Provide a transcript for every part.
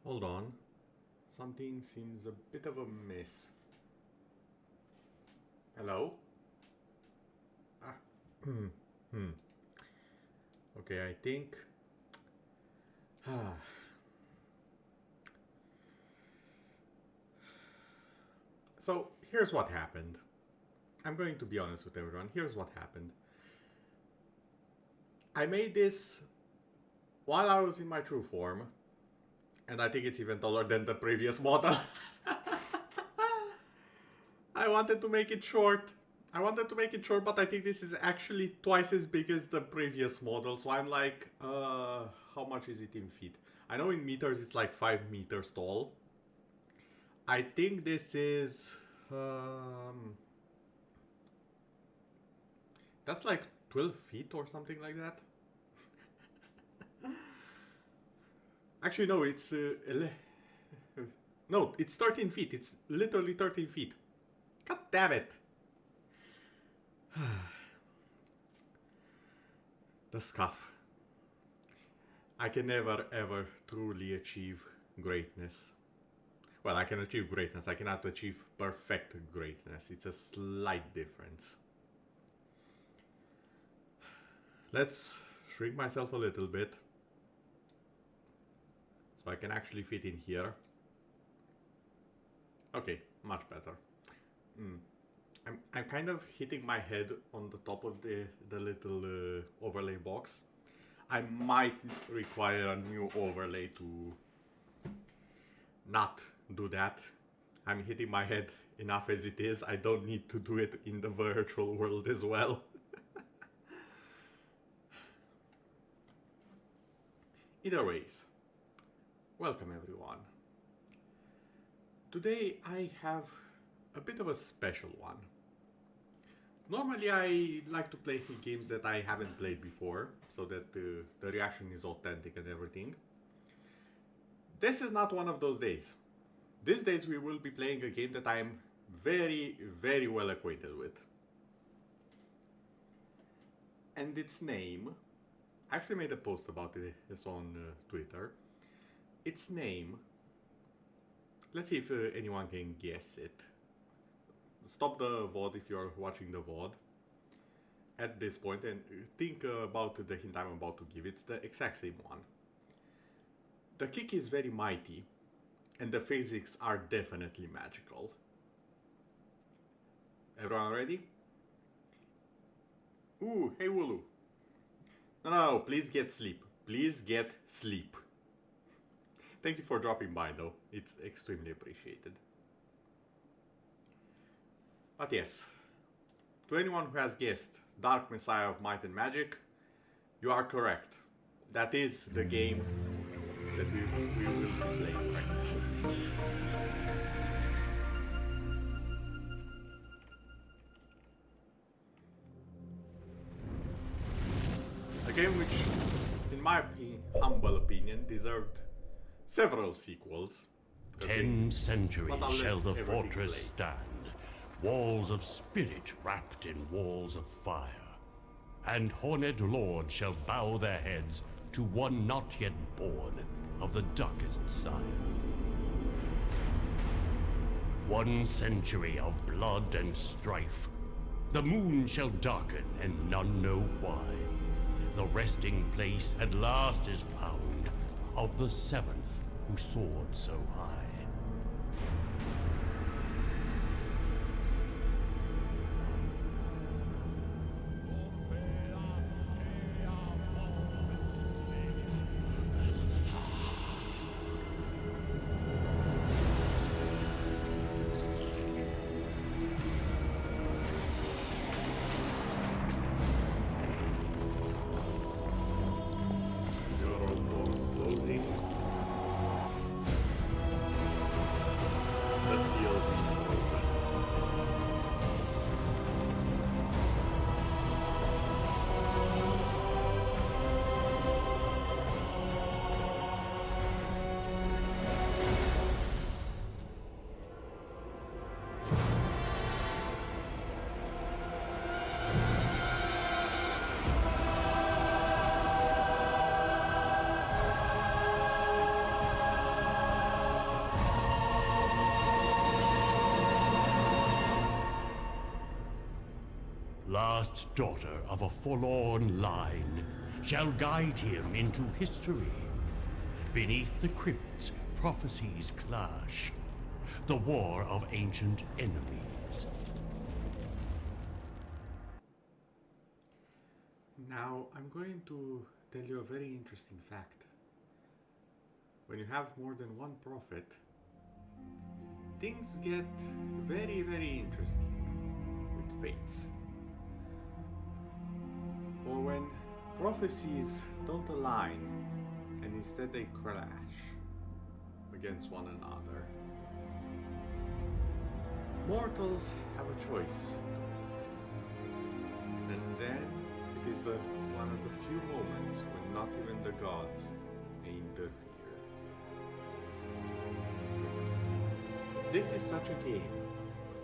Hold on. Something seems a bit of a miss. Hello? Ah. Okay, I think... So, here's what happened. I'm going to be honest with everyone. Here's what happened. I made this while I was in my true form. And I think it's even taller than the previous model. I wanted to make it short. But I think this is actually twice as big as the previous model. So I'm like, how much is it in feet? I know in meters it's like 5 meters tall. I think this is... that's like 12 feet or something like that. Actually, no, it's... no, it's 13 feet. It's literally 13 feet. God damn it. The scuff. I can never ever truly achieve greatness. Well, I can achieve greatness. I cannot achieve perfect greatness. It's a slight difference. Let's shrink myself a little bit. So I can actually fit in here. Okay, much better. I'm kind of hitting my head on the top of the little overlay box. I might require a new overlay to not do that. I'm hitting my head enough as it is. I don't need to do it in the virtual world as well. Either ways, welcome everyone. Today I have a bit of a special one. Normally I like to play games that I haven't played before, so that the reaction is authentic and everything. This is not one of those days. These days we will be playing a game that I am very, very well acquainted with. And its name, I actually made a post about this on Twitter. Its name, let's see if anyone can guess it. Stop the VOD if you're watching the VOD at this point and think about the hint I'm about to give. It's the exact same one. The kick is very mighty and the physics are definitely magical. Everyone ready? Ooh, hey Wooloo. No, please get sleep. Please get sleep. Thank you for dropping by though. It's extremely appreciated. But yes, to anyone who has guessed Dark Messiah of Might and Magic, you are correct. That is the game that we will be playing right now. A game which, in my humble opinion, deserved several sequels. 10 centuries shall the fortress stand, walls of spirit wrapped in walls of fire. And horned lords shall bow their heads to one not yet born of the darkest sire. 1 century of blood and strife. The moon shall darken and none know why. The resting place at last is found of the 7th who soared so high. last daughter of a forlorn line shall guide him into history. Beneath the crypts, prophecies clash. The war of ancient enemies. Now, I'm going to tell you a very interesting fact. When you have more than one prophet, things get very, very interesting with fates. For when prophecies don't align and instead they clash against one another, mortals have a choice. And then it is one of the few moments when not even the gods may interfere. This is such a game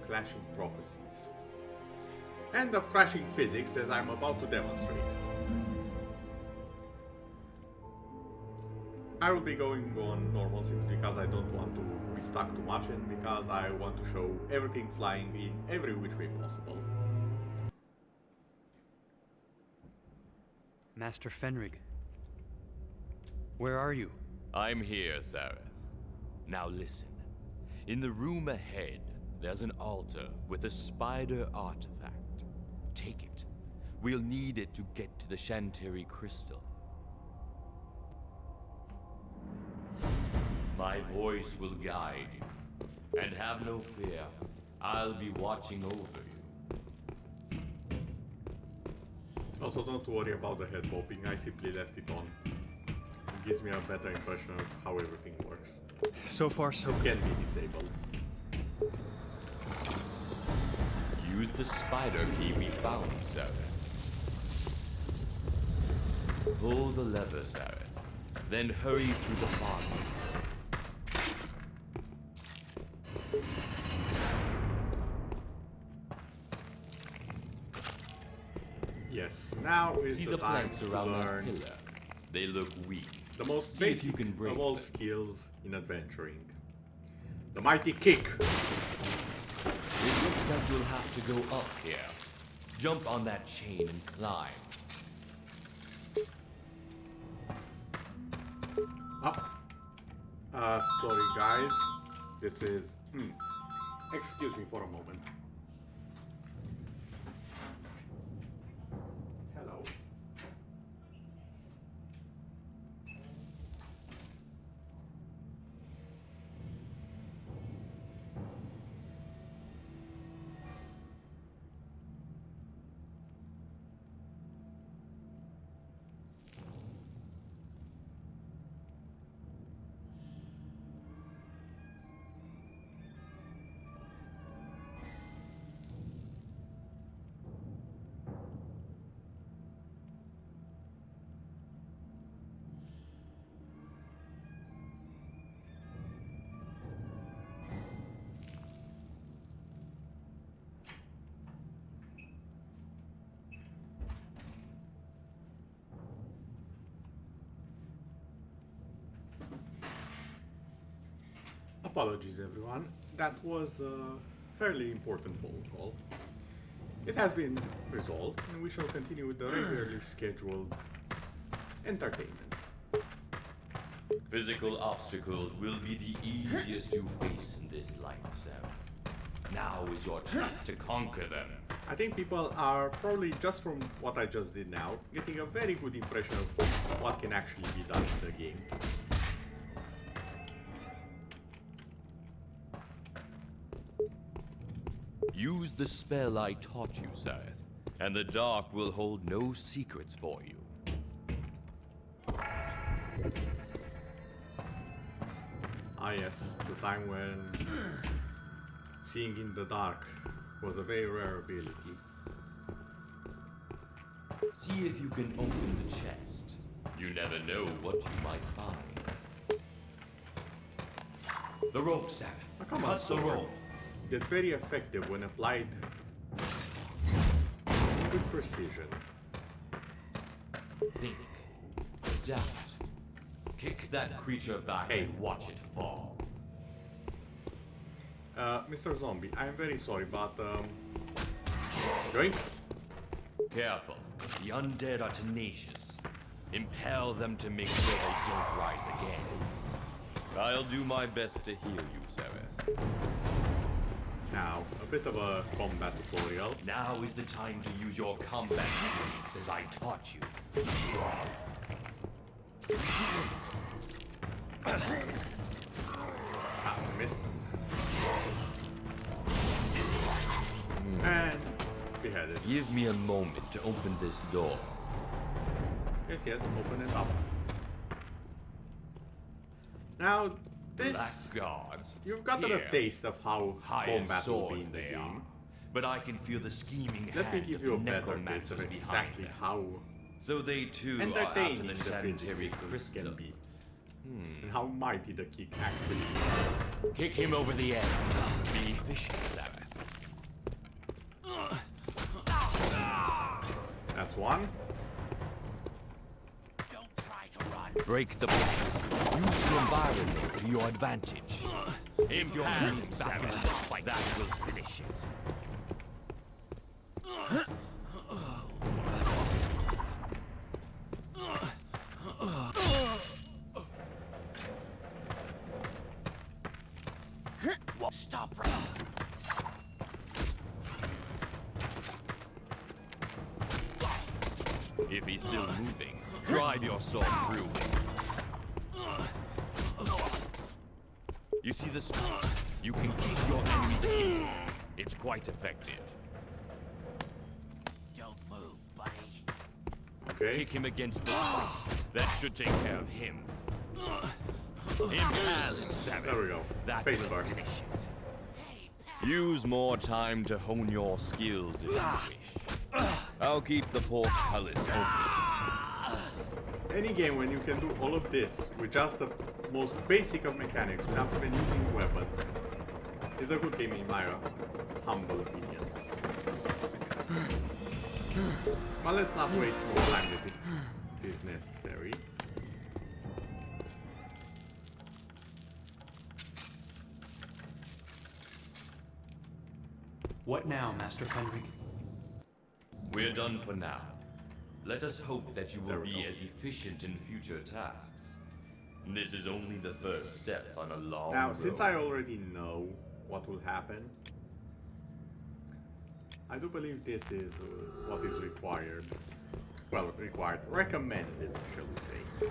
of clashing prophecies and of crashing physics, as I'm about to demonstrate. I will be going on normal simply because I don't want to be stuck too much and because I want to show everything flying in every which way possible. Master Fenrig, where are you? I'm here, Sareth. Now listen. In the room ahead, there's an altar with a spider artifact. Take it. We'll need it to get to the Shantiri crystal. My voice will guide you. And have no fear. I'll be watching over you. Also, don't worry about the head bobbing, I simply left it on. It gives me a better impression of how everything works. So far, so It can be disabled. Use the spider key we found, Sareth. Pull the lever, Sareth. Then hurry through the fog. Yes, now is See the the time planks to around that learn pillar? They look weak. the most See if you basic can break of all them. skills in adventuring. The mighty kick! It looks like you'll have to go up here. Jump on that chain and climb. Sorry guys. This is... Excuse me for a moment. Hello. Apologies everyone, that was a fairly important phone call. It has been resolved and we shall continue with the regularly scheduled entertainment. Physical obstacles will be the easiest you face in this life, Sarah. Now is your chance to conquer them. I think people are probably, just from what I just did now, getting a very good impression of what can actually be done in the game. Use the spell I taught you, Sareth, and the dark will hold no secrets for you. Ah yes, the time when seeing in the dark was a very rare ability. See if you can open the chest. You never know what you might find. The rope, Sareth. Oh, come on, Cut the sword. rope. Get very effective when applied with precision. Think. Adapt. Kick that creature back Hey. and watch it fall. Mr. Zombie, I'm very sorry, but yoink. Careful. The undead are tenacious. Impel them to make sure they don't rise again. I'll do my best to heal you, Sereth. Now, a bit of a combat tutorial. Now is the time to use your combat techniques as I taught you. Ah, missed. And beheaded. Give me a moment to open this door. Yes, yes, open it up. Now, this... Blackguards. You've gotten Here. a taste of how High-end combat will be swords in the they game. are. But I can feel the scheming Let me hand give of you a the better taste necromancers of behind exactly them. how So they too are after entertaining the the physics Shantary systems crystal. can be. And how mighty the kick actually is. Kick him over the edge. Be efficient, Sarah. That's one. Don't try to run. Break the blocks. Use the environment to your advantage. If your hands back in the fight, that will finish it. Stop right. If he's still moving, drive your sword through him. You see the spikes? You can kick your enemies against them. It's quite effective. Don't move, buddy. Okay. Kick him against the spikes. That should take care of him. Impale him, Sarah. There we go. That Face will first. finish it. Use more time to hone your skills if you wish. I'll keep the portcullis open. Any game when you can do all of this with just the most basic of mechanics without even using weapons is a good game in my humble opinion. But let's not waste more time if it is necessary. What now, Master Fenric? We're done for now. Let us hope that you There will we be go. as efficient in future tasks. This is only the first step on a long Now, road. since I already know what will happen, I do believe this is what is required. Well, required. Recommended, shall we say.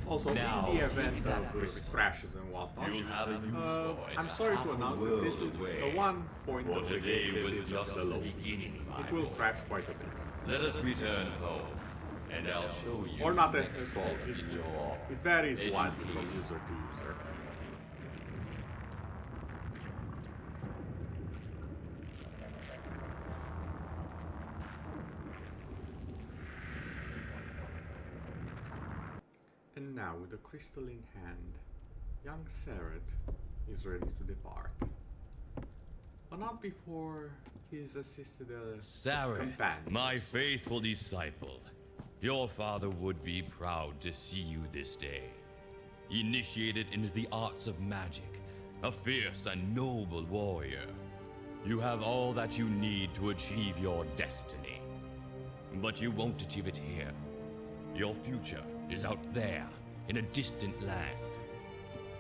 Also, Now, in the event take that of crystal. crashes and whatnot, You'll have a use for it. I'm sorry to half a announce that world this is away. the one point For of the today game that was is just the slow. beginning, my It will boy. crash quite a bit. Let us return home, and I'll show you Or not the at next all. step It, in your it varies widely from education. user to user. And now, with the crystal in hand, young Sereth is ready to depart. But not before he's assisted a Sarah, companion. my faithful disciple, your father would be proud to see you this day. Initiated into the arts of magic, a fierce and noble warrior. You have all that you need to achieve your destiny. But you won't achieve it here. Your future is out there, in a distant land.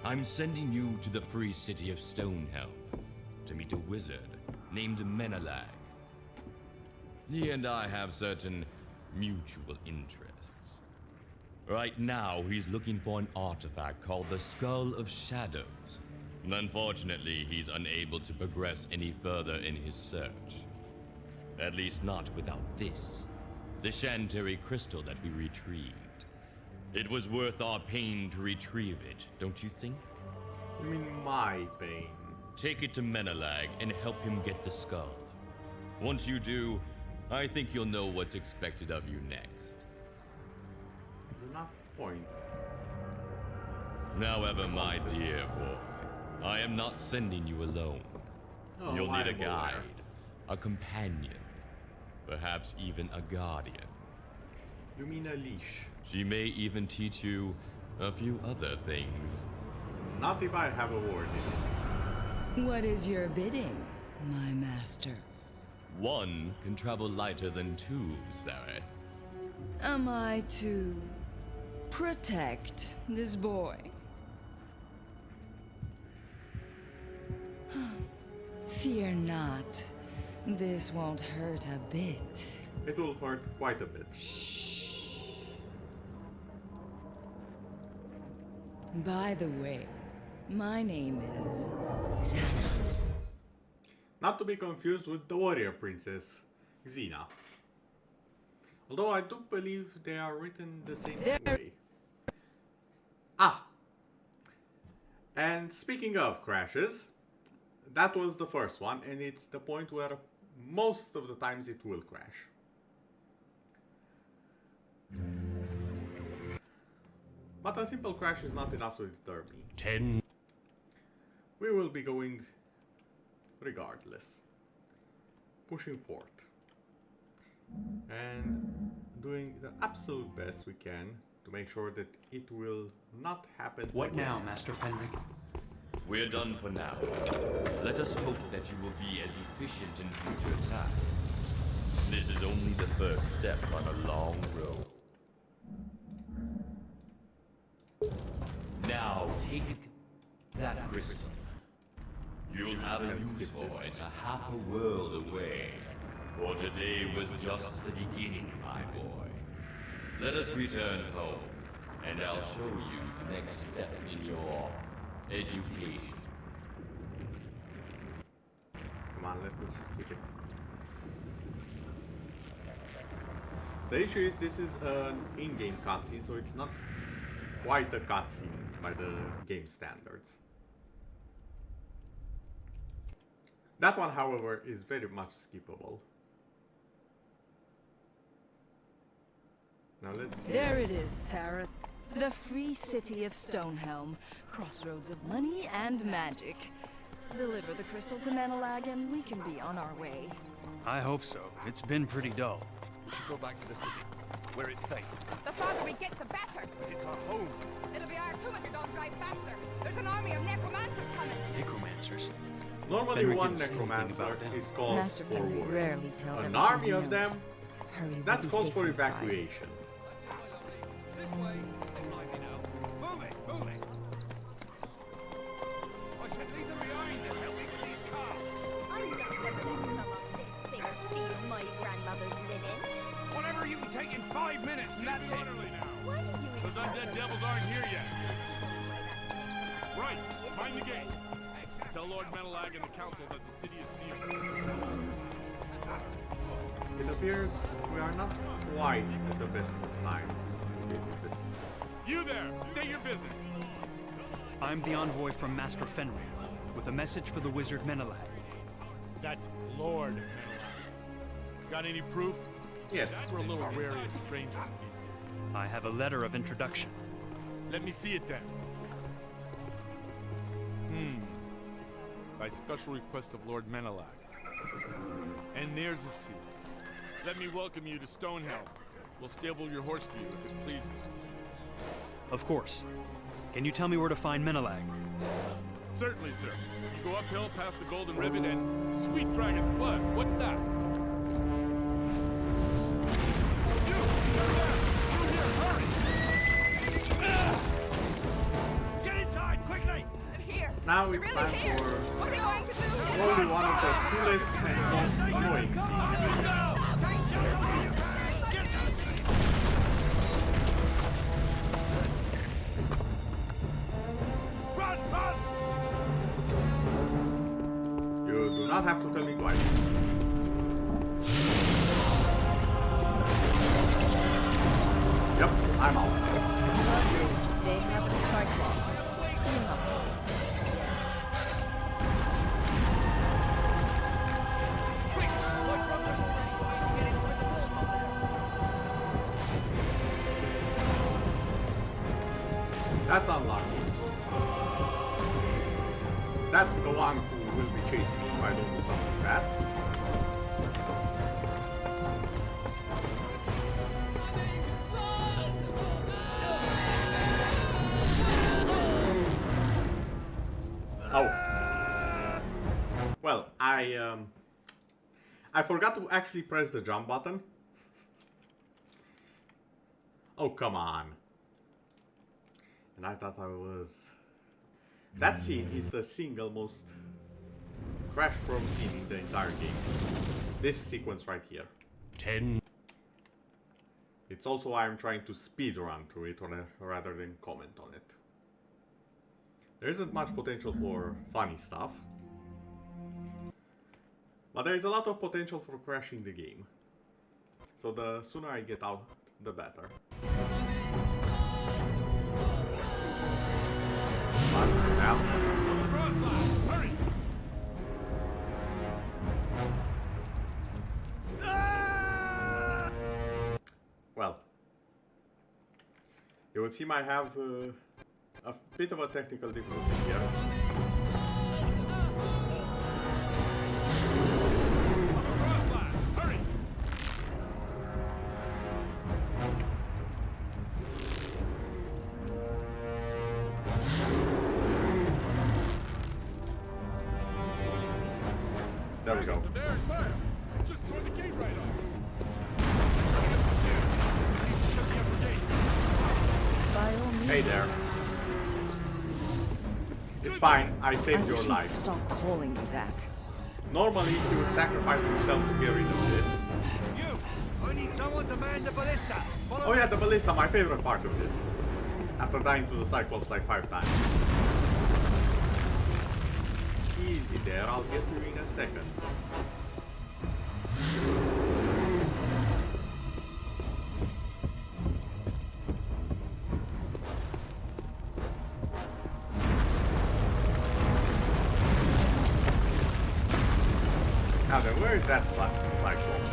I'm sending you to the free city of Stonehelm to meet a wizard named Menelag. He and I have certain mutual interests. Right now, he's looking for an artifact called the Skull of Shadows. Unfortunately, he's unable to progress any further in his search. At least not without this, the Shantary crystal that we retrieved. It was worth our pain to retrieve it, don't you think? You mean my pain? Take it to Menelag and help him get the skull. Once you do, I think you'll know what's expected of you next. Do not point. However, my dear boy, I am not sending you alone. Oh, You'll need a I'm aware. guide, a companion, perhaps even a guardian. You mean a leash? She may even teach you a few other things. Not if I have a word in it. What is your bidding, my master? One can travel lighter than two, Sareth. Am I to protect this boy? Fear not. This won't hurt a bit. It will hurt quite a bit. By the way, my name is Xana. Not to be confused with the warrior princess, Xena. Although I do believe they are written the same way. Ah! And speaking of crashes, that was the first one, and it's the point where most of the times it will crash. But a simple crash is not enough to deter me. 10. We will be going regardless. Pushing forth. And doing the absolute best we can to make sure that it will not happen What again. now, Master Fenric? We're done for now. Let us hope that you will be as efficient in future tasks. This is only the first step on a long road. Now, take that crystal. You'll have a use for it a half a world away. For today was just the beginning, my boy. Let us return home, and I'll show you the next step in your education. Come on, let me skip it. The issue is this is an in-game cutscene, so it's not quite a cutscene by the game standards. That one, however, is very much skippable. Now let's see. There it is, Sarah. The free city of Stonehelm. Crossroads of money and magic. Deliver the crystal to Menelag and we can be on our way. I hope so. It's been pretty dull. We should go back to the city, where it's safe. The farther we get, the better. But it's our home. It'll be our tomb if you don't drive faster. There's an army of necromancers coming. Necromancers. Normally Fenric one didn't say anything necromancer about them. is called Master for Fenric war. rarely tells An everything army he of them, knows. Hurry, we'll that's be called safe for inside. evacuation. This way. Moving, moving. I said leave them behind and help me with these casks. I'm not gonna let some of this thing steal my grandmother's linens. Whatever you can take in 5 minutes, and that's it. Why do you Those undead devils aren't here yet. Right, find the gate. Tell Lord Menelag and the council that the city is sealed. It appears we are not quite at the best of times to visit this. You there, state your business. I'm the envoy from Master Fenric, with a message for the wizard Menelag. That's Lord Menelag. Got any proof? Yes, We're a little wary of strangers these days. I have a letter of introduction. Let me see it then. By special request of Lord Menelag. And there's a seal. Let me welcome you to Stonehelm. We'll stable your horse for you if it pleases us. Of course. Can you tell me where to find Menelag? Certainly, sir. You go uphill past the Golden Ribbon and Sweet Dragon's Blood. What's that? You! Over there! Through here! Hurry! Get inside, quickly! I'm here. now I'm it's really time here. for What are you going to do? probably one of the coolest and most annoying scenes. Run! Run! You do not have to tell me twice. Yep, I'm out. They have a cyclops. That's unlucky. That's the one who will be chasing me if I don't do something fast. I forgot to actually press the jump button. Oh, come on. And I thought I was... That scene is the single most crash-prone scene in the entire game. This sequence right here. 10. It's also why I'm trying to speedrun through it rather than comment on it. There isn't much potential for funny stuff. But there is a lot of potential for crashing the game. So the sooner I get out, the better. But for now... Hurry! Well, you would seem I have a bit of a technical difficulty here. Hurry! There we go. It's there and fire! Just tore the gate right off! By all means. Hey there. It's fine, I I saved your wish life. you'd stop calling me that. Normally, he would sacrifice himself to get rid of this. You! I need someone to man the ballista. Follow Oh yeah, the ballista, my favorite part of this. After dying to the Cyclops like 5 times. Easy there, I'll get to you in a second. Now then, where is that Cyclops?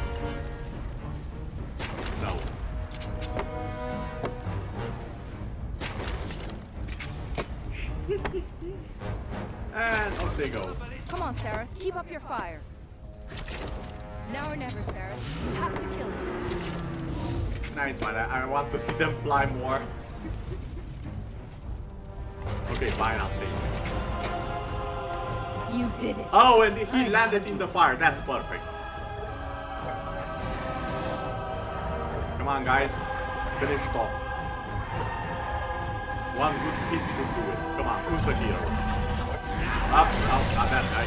No. And off they go. Come on, Sarah. Keep up your fire. Now or never, Sarah. You have to kill it. Nah, it's fine. I want to see them fly more. Okay, fine, I'll take it. You did it. Oh, and he landed in the fire. That's perfect. Come on, guys. Finish it off. One good hit should do it. Come on, who's the hero? Up, not that guy.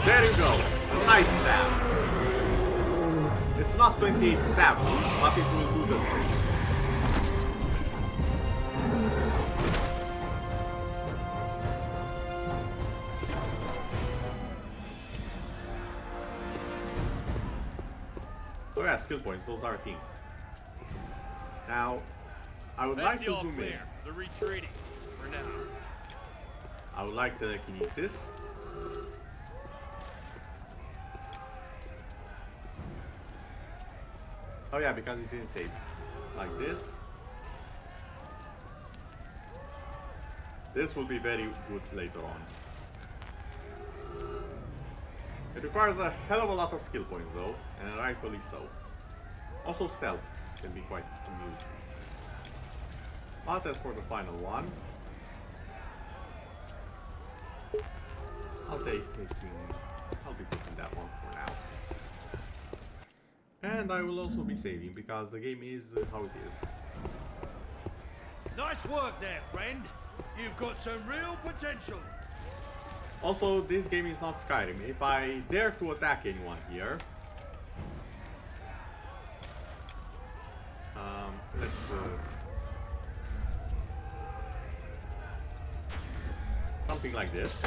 There you go. A nice stab. It's not 28 stabs, but it will do the trick. Oh yeah, skill points, those are a thing. Now, I would like That's to the all zoom in. clear. They're retreating. For now. I would like the kinesis. Oh yeah, because it didn't save. Like this. This will be very good later on. It requires a hell of a lot of skill points though, and rightfully so. Also stealth can be quite amusing. But as for the final one, I'll be taking that one for now. And I will also be saving because the game is how it is. Nice work there, friend. You've got some real potential. Also, this game is not Skyrim. If I dare to attack anyone here, let's something like this.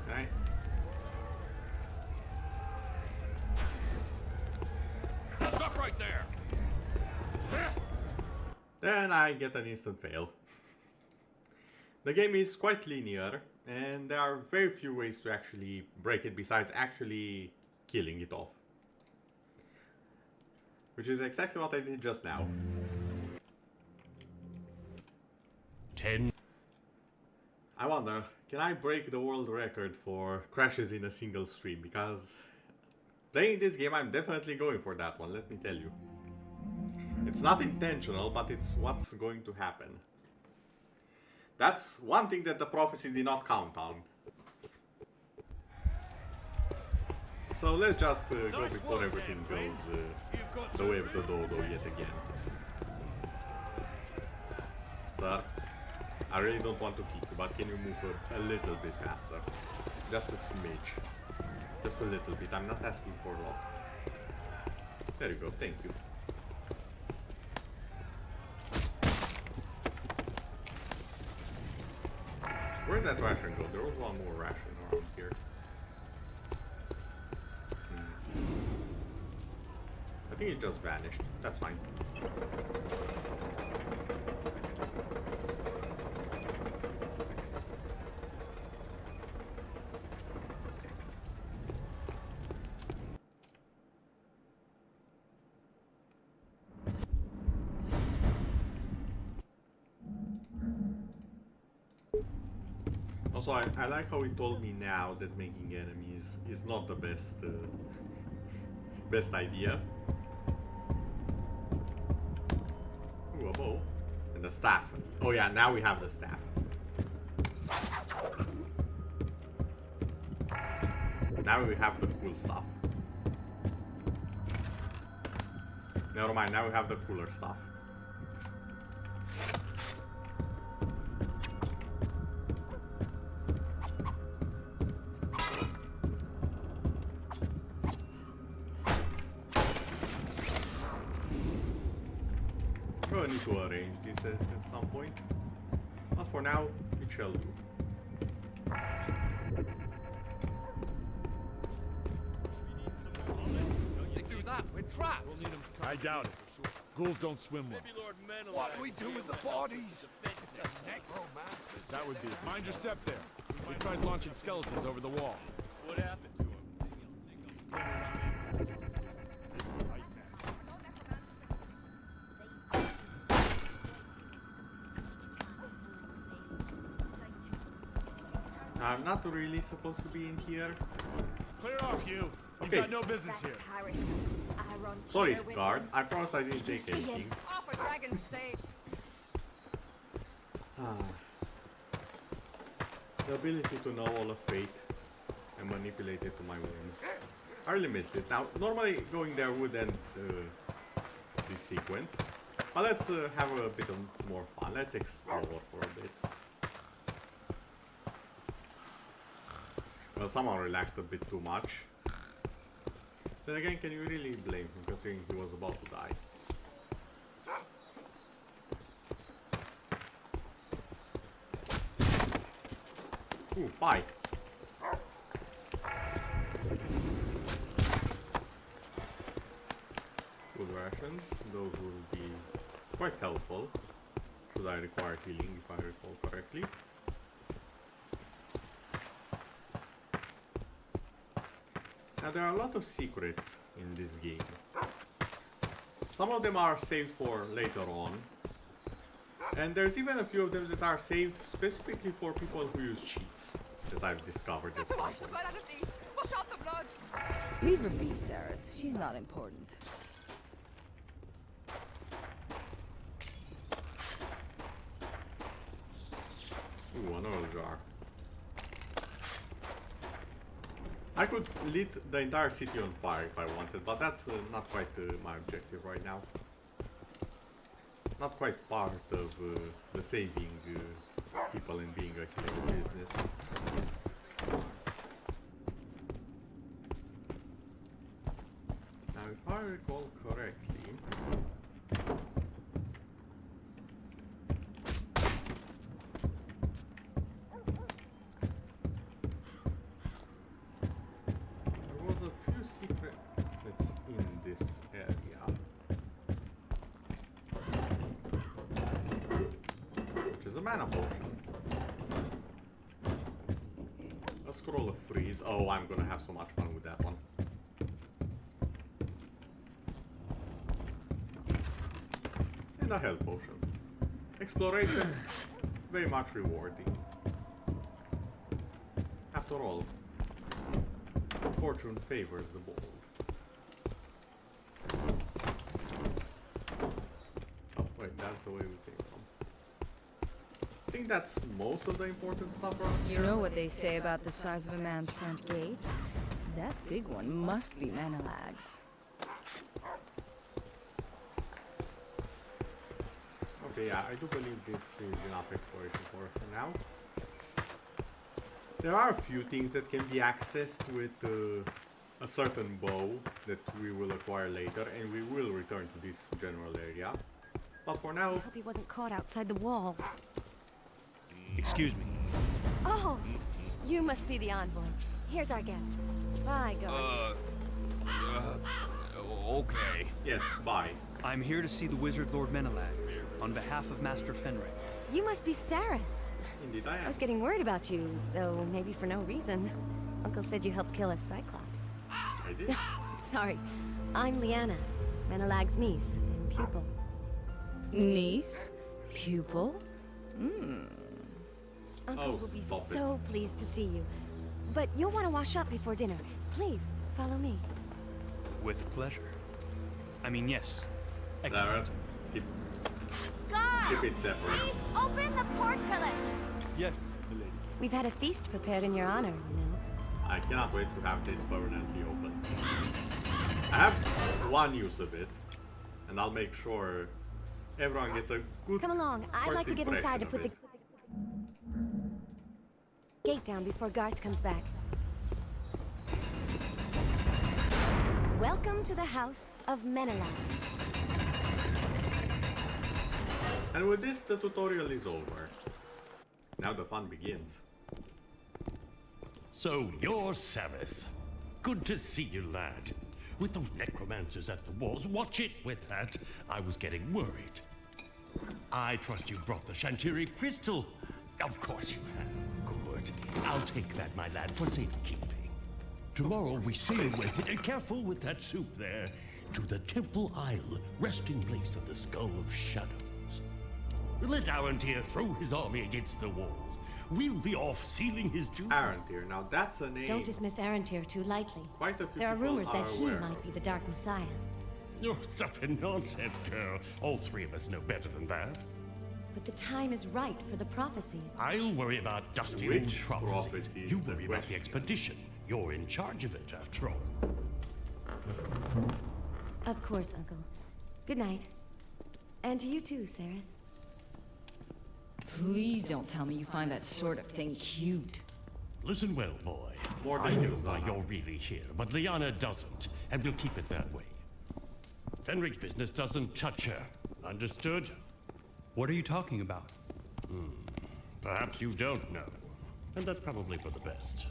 Okay. Stop right there. Then I get an instant fail. The game is quite linear, and there are very few ways to actually break it besides actually killing it off. Which is exactly what I did just now. 10. I wonder, can I break the world record for crashes in a single stream? Because Playing this game, I'm definitely going for that one, let me tell you. It's not intentional, but it's what's going to happen. That's one thing that the prophecy did not count on. So let's just go before everything goes the way of the dodo yet again. Sir, I really don't want to kick you, but can you move a little bit faster? Just a smidge. Just a little bit. I'm not asking for a lot. There you go. Thank you. Where'd that ration go? There was one more ration around here. I think it just vanished. That's fine. Also, I like how he told me now that making enemies is not the best best idea. Ooh, a bow. And the staff. Oh yeah, now we have the staff. Now we have the cool stuff. Never mind, now we have the cooler stuff. I'm gonna need to arrange this at some point. But for now, it shall do. I doubt it. Ghouls don't swim well. What do we do with the bodies? That would be it. Mind your step there. We tried launching skeletons over the wall. What happened to him? It's a right mess. I'm not really supposed to be in here. Clear off, you. You've Okay. got no business here. Sorry, Scarred. I promise I didn't take anything. Oh, for dragon's sake. The ability to know all of fate and manipulate it to my whims. I really miss this. Now, normally going there would end this sequence. But let's have a bit more fun. Let's explore for a bit. Well, someone relaxed a bit too much. Then again, can you really blame him considering he was about to die? Ooh, pike. Food rations. Those will be quite helpful. Should I require healing, if I recall correctly. Now there are a lot of secrets in this game. Some of them are saved for later on. And there's even a few of them that are saved specifically for people who use cheats, as I've discovered at some point. Wash out the blood. Leave her be, Sareth. She's not important. Ooh, an oil jar. I could lit the entire city on fire if I wanted, but that's not quite my objective right now. Not quite part of the saving people and being a hero business. Now, if I recall correctly, there was a few secrets in this area. Which is a mana potion. A scroll of freeze. Oh, I'm gonna have so much fun with that one. And a health potion. Exploration, very much rewarding. After all, fortune favors the bold. the way we came from. I think that's most of the important stuff around You here. know what they say about the size of a man's front gate? That big one must be Manalag's. Okay, yeah, I do believe this is enough exploration for now. There are a few things that can be accessed with a certain bow that we will acquire later, and we will return to this general area. But for now, I hope he wasn't caught outside the walls. Excuse me. Oh, you must be the envoy. Here's our guest. Bye, guys. Okay. yes, bye. I'm here to see the wizard Lord Menelag on behalf of Master Fenrir. You must be Sareth. Indeed, I I am. was getting worried about you, though maybe for no reason. Uncle said you helped kill a Cyclops. I did. Sorry, I'm Lyanna, Menelag's niece and pupil. Niece? Pupil? Uncle Oh, will be stop it. so pleased to see you. But you'll want to wash up before dinner. Please, follow me. With pleasure. I mean, yes. Sarah, keep Guard! it separate. Please open the portcullis! Yes, milady. We've had a feast prepared in your honor, you know. I cannot wait to have this permanently open. I have one use of it, and I'll make sure everyone gets a good Come along, I'd first like to get inside to impression put of the gate down before Garth comes back. Welcome to the house of Menelag. And with this, the tutorial is over. Now the fun begins. So you're Sareth. Good to see you, lad. With those necromancers at the walls, watch it with that. I was getting worried. I trust you brought the Shantiri crystal. Of course you have. Good. I'll take that, my lad, for safekeeping. Tomorrow we sail with it, careful with that soup there, to the Temple Isle, resting place of the Skull of Shadows. Let Arentir throw his army against the walls. We'll be off sealing his doom. Arentir, now that's a name. Don't dismiss Arentir too lightly. Quite a few There are people rumors that he aware might of. be the Dark Messiah. You're stuffing nonsense, girl. All three of us know better than that. But the time is right for the prophecy. I'll worry about dusty old Which prophecies. prophecy is You the worry about the question? expedition. You're in charge of it, after all. Of course, Uncle. Good night. And to you too, Sareth. Please don't tell me you find that sort of thing cute. Listen well, boy. More I than know you, why Zana. you're really here, but Lyanna doesn't, and we'll keep it that way. Fenric's business doesn't touch her. Understood? What are you talking about? Perhaps you don't know, and that's probably for the best.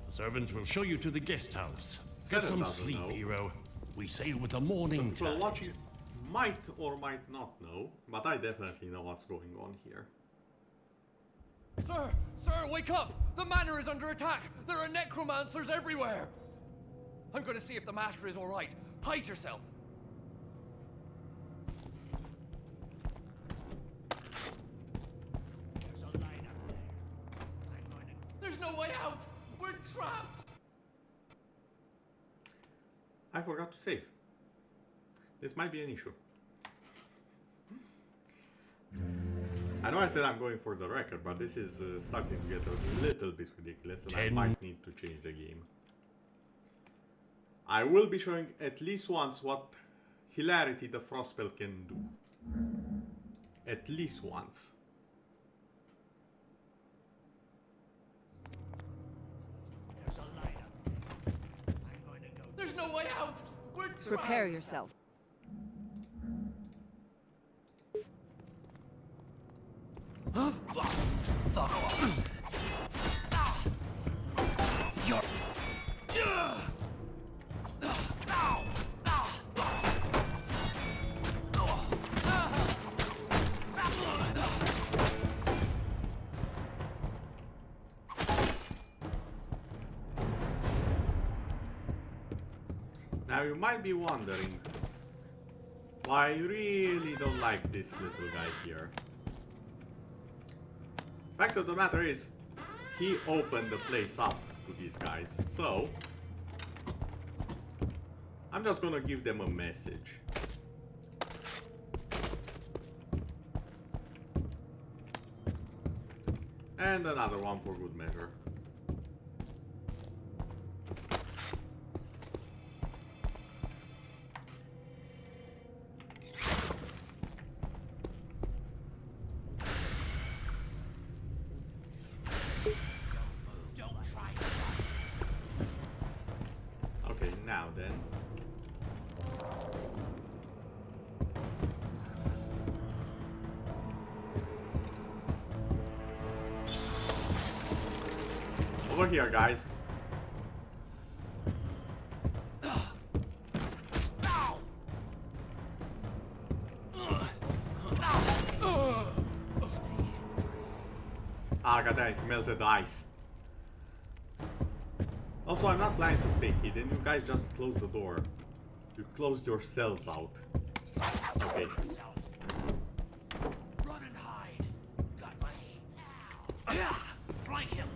The servants will show you to the guest house. Get Sarah some doesn't sleep, know. hero. We sail with the morning People tide. watching might or might not know, but I definitely know what's going on here. Sir! Sir, wake up! The manor is under attack! There are necromancers everywhere! I'm gonna see if the master is alright. Hide yourself! There's no way out! We're trapped! I forgot to save. This might be an issue. I know I said I'm going for the record, but this is starting to get a little bit ridiculous, and I 10. might need to change the game. I will be showing at least once what hilarity the Frostspell can do. At least once. There's no way out! We're trapped! Prepare yourself. Now you might be wondering why I really don't like this little guy here. Fact of the matter is, he opened the place up to these guys, so I'm just gonna give them a message. And another one for good measure. Okay, now then. Over here, guys. Ah, goddamn, it melted the ice. Also, I'm not planning to stay hidden. You guys just close the door. You closed yourselves out. Okay. Run and hide. Got my... Flank him.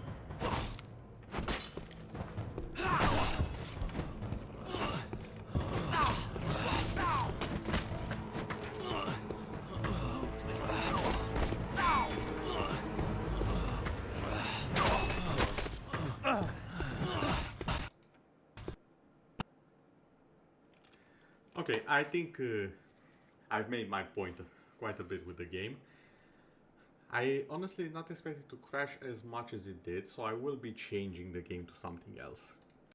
Okay, I think I've made my point quite a bit with the game. I honestly did not expect it to crash as much as it did, so I will be changing the game to something else.